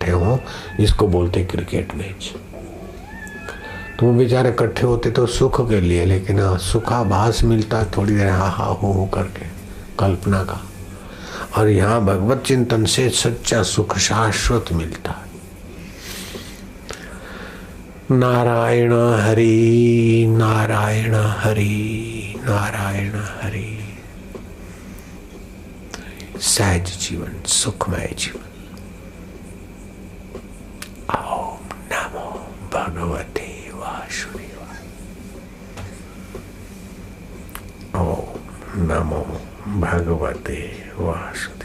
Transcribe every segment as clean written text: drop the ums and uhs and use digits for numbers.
इकट्ठे हों, इसको बोलते क्रिकेट मैच। तो वो बेचारे इकट्ठे होते तो सुख के लिए, लेकिन सुखाभास मिलता थोड़ी देर हा हा हो करके कल्पना का। और यहाँ भगवत चिंतन से सच्चा सुख शाश्वत मिलता है। नारायण हरि नारायण हरि नारायण हरि। सहज जीवन, सुखमय जीवन। ओम नमो भगवते वासुदेवाय। ओम नमो भगवते वासुदेवाय।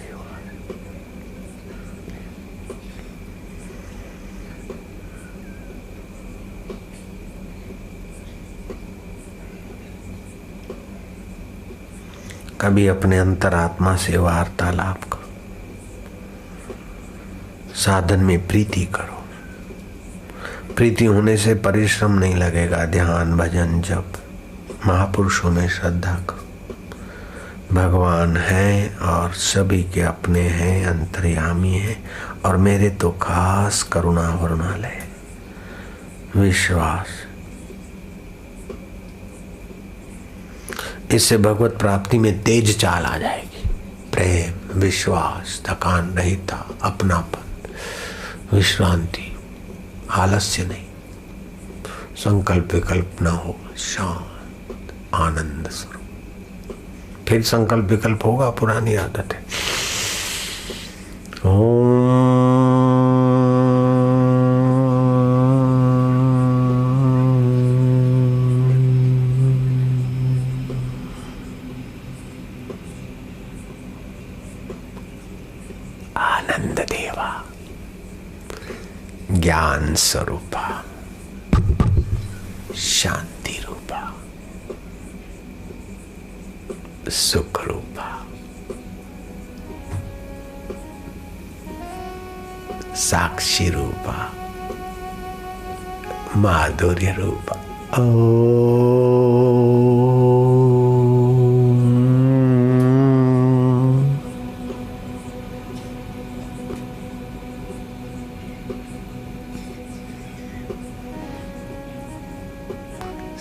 कभी अपने अंतरात्मा से वार्तालाप करो, साधन में प्रीति करो। प्रीति होने से परिश्रम नहीं लगेगा। ध्यान, भजन, जप, महापुरुषों में श्रद्धा करो। भगवान है और सभी के अपने हैं, अंतर्यामी है और मेरे तो खास करुणा वरुणालय। विश्वास, इससे भगवत प्राप्ति में तेज चाल आ जाएगी। प्रेम, विश्वास, थकान रहिता, अपनापन, विश्रांति, आलस्य नहीं, संकल्प विकल्प न हो, शांत आनंद स्वरूप। फिर संकल्प विकल्प होगा, पुरानी आदत है। आनंद देवा, ज्ञान स्वरूपा, शांति रूपा, सुख रूपा, साक्षी रूपा, माधुर्य रूपा।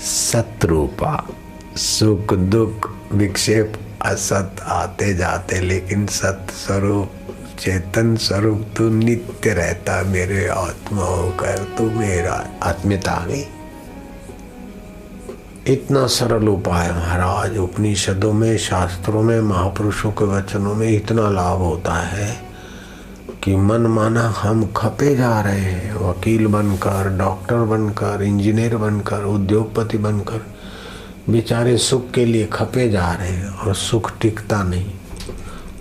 सतरूपा, सुख दुख विक्षेप असत आते जाते, लेकिन सत स्वरूप चेतन स्वरूप तू नित्य रहता। मेरे आत्मा होकर तू मेरा आत्मीयता आ गई। इतना सरल उपाय महाराज, उपनिषदों में, शास्त्रों में, महापुरुषों के वचनों में इतना लाभ होता है कि मन माना हम खपे जा रहे हैं। वकील बनकर, डॉक्टर बनकर, इंजीनियर बनकर, उद्योगपति बनकर बेचारे सुख के लिए खपे जा रहे हैं और सुख टिकता नहीं।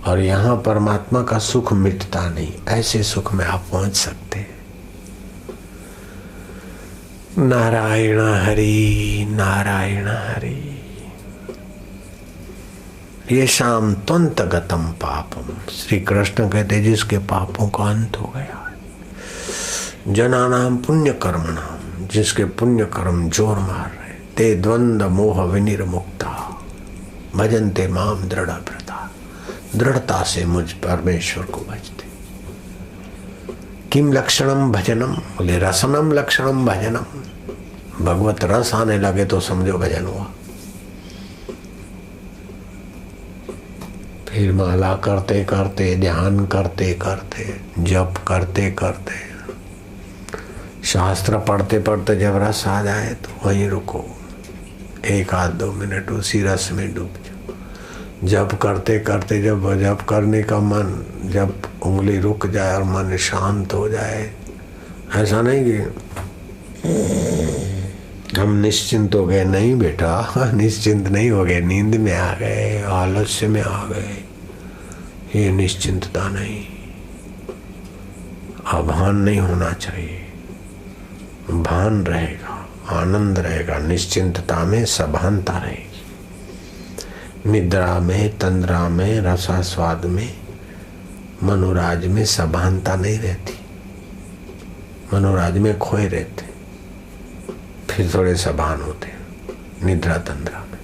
और यहाँ परमात्मा का सुख मिटता नहीं। ऐसे सुख में आप पहुंच सकते हैं। नारायण हरि नारायण हरि। ये शाम त्वंत गतम पापम। श्री कृष्ण कहते जिसके पापों का अंत हो गया। जनानाम पुण्य कर्मणाम, जिसके पुण्य कर्म जोर मार रहे, ते द्वंद्व मोह विनिर्मुक्ता भजन्ते माम दृढ़ व्रता। दृढ़ता से मुझ परमेश्वर को भजते। किम लक्षणम भजनम, बोले रसनम लक्षणम भजनम। भगवत रस आने लगे तो समझो भजन हुआ। फिर माला करते करते, ध्यान करते करते, जप करते करते, शास्त्र पढ़ते पढ़ते जब रस आ जाए तो वहीं रुको। 1-2 मिनट उसी रस में डूब जाओ। जप करते करते जब जप करने का मन, जब उंगली रुक जाए और मन शांत हो जाए, ऐसा नहीं कि हम निश्चिंत हो गए। नहीं बेटा, निश्चिंत नहीं हो गए, नींद में आ गए, आलस्य में आ गए। ये निश्चिंतता नहीं, अभान नहीं होना चाहिए। भान रहेगा, आनंद रहेगा। निश्चिंतता में सभानता रहेगी। निद्रा में, तंद्रा में, रसास्वाद में, मनोराज में सभानता नहीं रहती। मनोराज में खोए रहते, फिर थोड़े सभान होते। निद्रा तंद्रा में,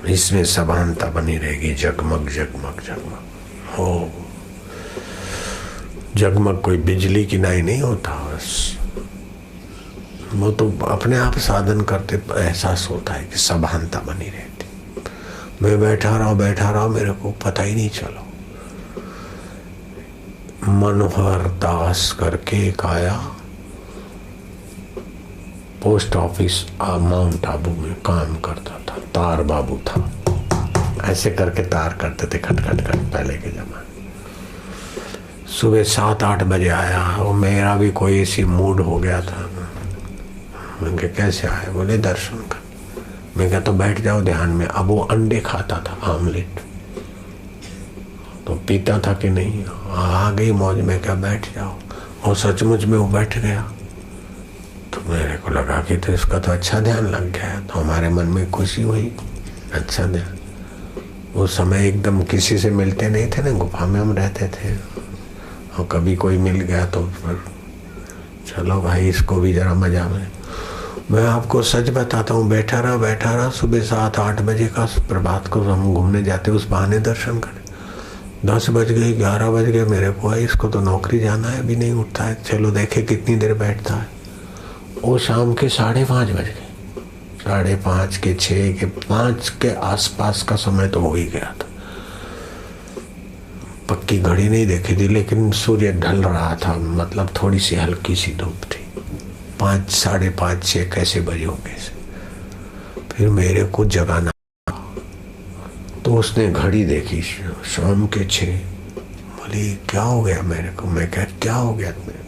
इसमें सभानता बनी रहेगी। जगमग जगमग जगमग हो। जगमग कोई बिजली की नाई नहीं होता, बस वो तो अपने आप साधन करते एहसास होता है कि सभानता बनी रहती। मैं बैठा रहा मेरे को पता ही नहीं चला। मनोहर दास करके एक आया, पोस्ट ऑफिस माउंट आबू में काम करता था, तार बाबू था। ऐसे करके तार करते थे खट खट खट पहले के जमाने। सुबह 7-8 बजे आया, और मेरा भी कोई ऐसी मूड हो गया था। मैंने कैसे आए? बोले दर्शन कर। मैं कहा तो बैठ जाओ ध्यान में। अब वो अंडे खाता था, आमलेट तो पीता था कि नहीं, आ गई मौज में, क्या बैठ जाओ। और सचमुच में वो बैठ गया। तो मेरे को लगा कि तो इसका तो अच्छा ध्यान लग गया। तो हमारे मन में खुशी हुई, अच्छा ध्यान। वो समय एकदम किसी से मिलते नहीं थे ना, गुफा में हम रहते थे, और कभी कोई मिल गया तो फिर चलो भाई इसको भी जरा मजा में। मैं आपको सच बताता हूँ, बैठा रहा सुबह 7-8 बजे का प्रभात को हम घूमने जाते, उस बहाने दर्शन करें। 10 बज गए, 11 बज गए, मेरे को इसको तो नौकरी जाना है, अभी नहीं उठता है, चलो देखे कितनी देर बैठता है। वो शाम के 5:30 बज गए, 5:30 के 6 के 5 के आसपास का समय तो हो ही गया था। पक्की घड़ी नहीं देखी थी, लेकिन सूर्य ढल रहा था, मतलब थोड़ी सी हल्की सी धूप थी। 5, 5:30, 6 कैसे बजे होंगे। फिर मेरे को जगाना, तो उसने घड़ी देखी, शाम के 6। बोली क्या हो गया मेरे को? मैं कह क्या हो गया मेरे को?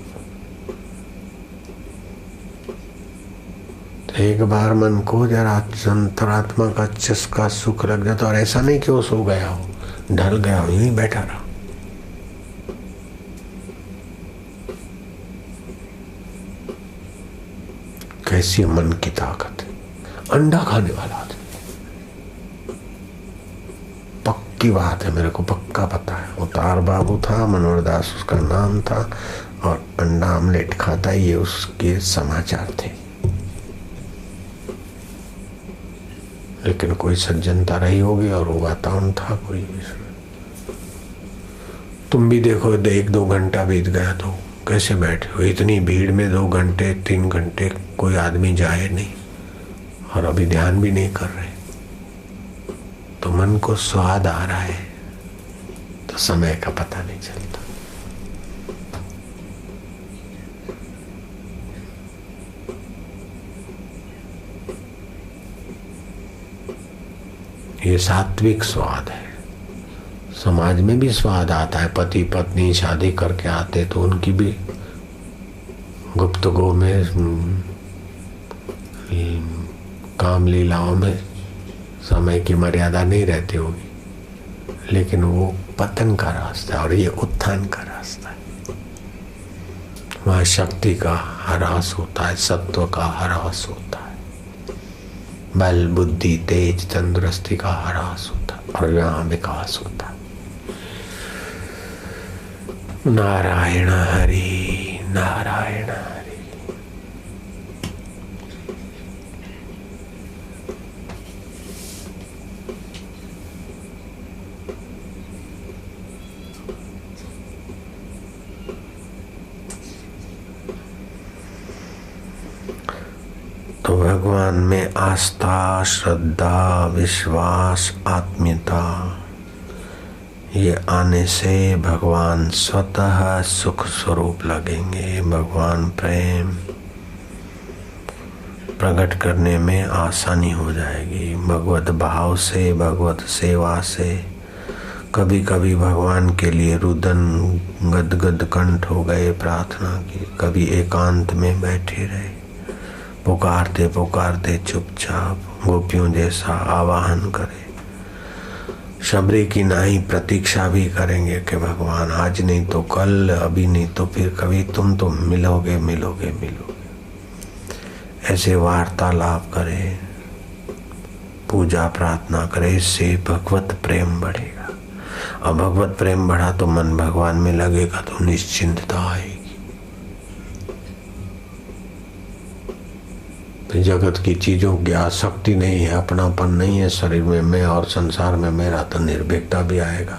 तो एक बार मन को जरा अंतरात्मा का चस्का सुख लग जाता, और ऐसा नहीं कि वो सो गया हो, ढल गया हो, यूं ही बैठा रहा। कैसी मन की ताकत है। अंडा खाने वाला आदमी, पक्की बात है, मेरे को पक्का पता है। वो तार बाबू था, मनोहर दास उसका नाम था, और अंडा आमलेट खाता, ये उसके समाचार थे। लेकिन कोई सज्जनता रही होगी और वो वातावरण था कोई। तुम भी देखो, 1-2 घंटा बीत गया तो कैसे बैठे हो? इतनी भीड़ में 2 घंटे 3 घंटे कोई आदमी जाए नहीं, और अभी ध्यान भी नहीं कर रहे, तो मन को स्वाद आ रहा है, तो समय का पता नहीं चलता। ये सात्विक स्वाद है। समाज में भी स्वाद आता है, पति पत्नी शादी करके आते तो उनकी भी गुप्तगो में काम लीलाओं में समय की मर्यादा नहीं रहती होगी, लेकिन वो पतन का रास्ता है और ये उत्थान का रास्ता है। वहाँ शक्ति का ह्रास होता है, सत्व का ह्रास होता है, बल बुद्धि तेज तंदुरुस्ती का ह्रास होता है, और यहाँ विकास होता है। नारायण हरि नारायण हरि। तो भगवान में आस्था, श्रद्धा, विश्वास, आत्मीयता, ये आने से भगवान स्वतः सुख स्वरूप लगेंगे। भगवान प्रेम प्रकट करने में आसानी हो जाएगी। भगवत भाव से, भगवत सेवा से कभी कभी भगवान के लिए रुदन गदगद कंठ हो गए प्रार्थना की, कभी एकांत में बैठे रहे, पुकारते पुकारते चुपचाप गोपियों जैसा आवाहन करें। शबरी की नाई प्रतीक्षा भी करेंगे कि भगवान आज नहीं तो कल, अभी नहीं तो फिर कभी, तुम तो मिलोगे मिलोगे मिलोगे। ऐसे वार्तालाप करें, पूजा प्रार्थना करें, इससे भगवत प्रेम बढ़ेगा। और भगवत प्रेम बढ़ा तो मन भगवान में लगेगा तो निश्चिंतता आएगी। जगत की चीजों की आसक्ति नहीं है, अपनापन नहीं है शरीर में, मैं और संसार में मेरा, तो निर्भीकता भी आएगा।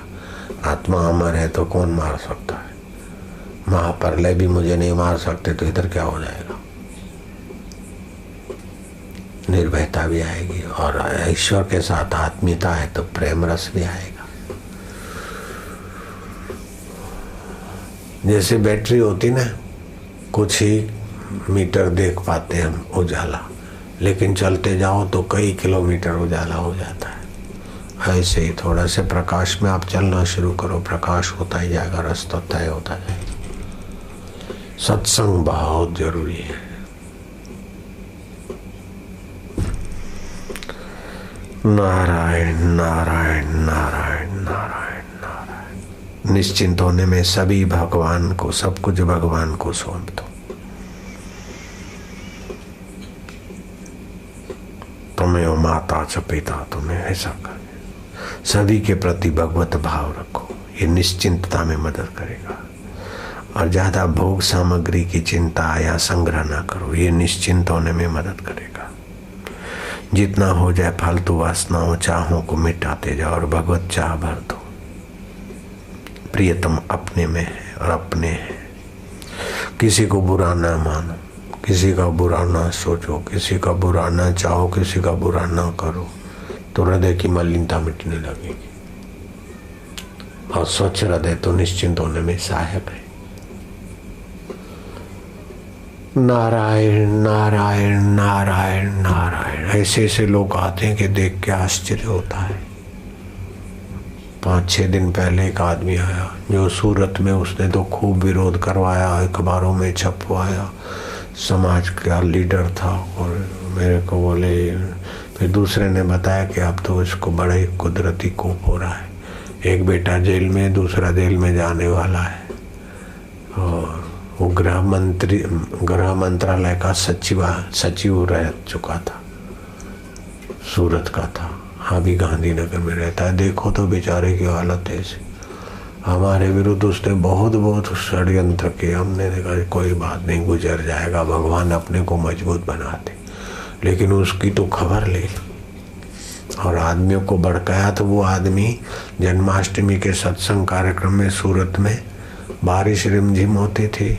आत्मा अमर है तो कौन मार सकता है? महाप्रलय भी मुझे नहीं मार सकते तो इधर क्या हो जाएगा। निर्भयता भी आएगी और ईश्वर के साथ आत्मीयता है तो प्रेम रस भी आएगा। जैसे बैटरी होती ना, कुछ ही मीटर देख पाते हम उजाला, लेकिन चलते जाओ तो कई किलोमीटर उजाला हो जाता है। ऐसे ही थोड़ा से प्रकाश में आप चलना शुरू करो, प्रकाश होता ही जाएगा, रास्ता तय होता जाएगा। सत्संग बहुत जरूरी है। नारायण नारायण नारायण नारायण नारायण। निश्चिंत होने में सभी भगवान को, सब कुछ भगवान को सौंप दो। तुम्हें हो माता च पिता, तुम्हें ऐसा कर सभी के प्रति भगवत भाव रखो, ये निश्चिंतता में मदद करेगा। और ज्यादा भोग सामग्री की चिंता या संग्रह ना करो, ये निश्चिंत होने में मदद करेगा। जितना हो जाए फालतू वासनाओं चाहों को मिटाते जाओ और भगवत चाह भर दो। प्रियतम अपने में है और अपने है। किसी को बुरा ना मानो, किसी का बुरा ना सोचो, किसी का बुरा ना चाहो, किसी का बुरा ना करो, तो हृदय की मलिनता मिटने लगेगी। और स्वच्छ हृदय तो निश्चिंत होने में सहायक है। नारायण नारायण नारायण नारायण। ऐसे ऐसे लोग आते हैं कि देख के आश्चर्य होता है। 5-6 दिन पहले एक आदमी आया जो सूरत में, उसने तो खूब विरोध करवाया, अखबारों में छपवाया, समाज का लीडर था। और मेरे को बोले, फिर दूसरे ने बताया कि अब तो इसको बड़े कुदरती कोप हो रहा है। एक बेटा जेल में, दूसरा जेल में जाने वाला है। और वो गृह मंत्रालय का सचिव रह चुका था, सूरत का था, अभी गांधीनगर में रहता है। देखो तो बेचारे की हालत ऐसी। हमारे विरुद्ध उसने बहुत षड्यंत्र किए। हमने कहा कोई बात नहीं, गुजर जाएगा, भगवान अपने को मजबूत बनाते। लेकिन उसकी तो खबर ले और आदमियों को भड़काया। तो वो आदमी जन्माष्टमी के सत्संग कार्यक्रम में सूरत में बारिश रिमझिम होती थी,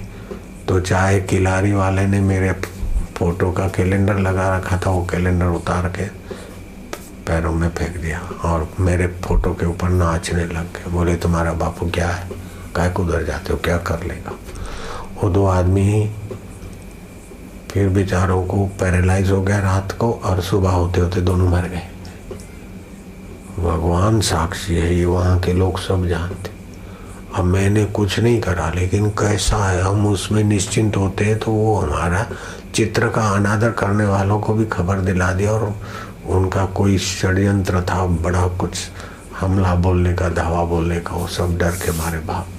तो चाय किलारी वाले ने मेरे फोटो का कैलेंडर लगा रखा था, वो कैलेंडर उतार के पैरों में फेंक दिया और मेरे फोटो के ऊपर नाचने लग गए। बोले तुम्हारा बापू क्या है, काय को उधर जाते हो, क्या कर लेगा। वो 2 आदमी फिर बेचारों को पैरालाइज हो गया रात को, और सुबह होते होते दोनों मर गए। भगवान साक्षी है, ये वहाँ के लोग सब जानते। अब मैंने कुछ नहीं करा, लेकिन कैसा है, हम उसमें निश्चिंत होते हैं तो वो हमारा चित्र का अनादर करने वालों को भी खबर दिला दिया। और उनका कोई षड्यंत्र था, बड़ा कुछ हमला बोलने का, धावा बोलने का, वो सब डर के मारे भाग